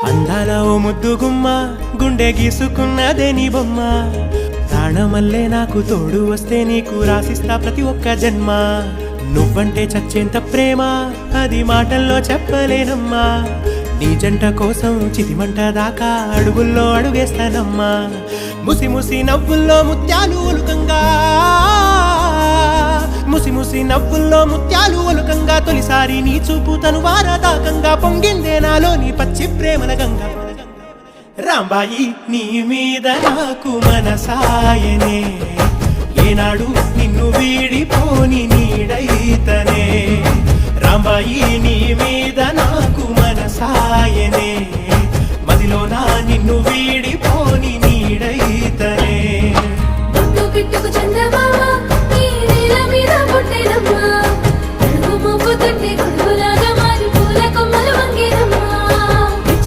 అందాల ఓ ముద్దు గుమ్మ గుండె గీసుకున్నదే నీ బొమ్మ ప్రాణమల్లే నాకు తోడు వస్తే నీకు రాసిస్తా ప్రతి ఒక్క జన్మ నువ్వంటే చచ్చేంత ప్రేమ అది మాటల్లో చెప్పలేనమ్మా నీ జంట కోసం చితిమంట దాకా అడుగుల్లో అడుగేస్తానమ్మా ముసి ముసి నవ్వుల్లో ముత్యాలు ఒలుకంగా ముసి ముసి నవ్వుల్లో ముత్యాలు ఒలుకంగా తొలిసారి నీ చూపు తను వారదాకంగా పొంగిందే నాలో నీ పచ్చి ప్రేమల గంగా రాంబాయి నీ మీద నాకు మనసాయనే ఏనాడు నిన్ను వీడిపోని నీడైతనే రాంబాయి నీ మీద నాకు మనసాయనే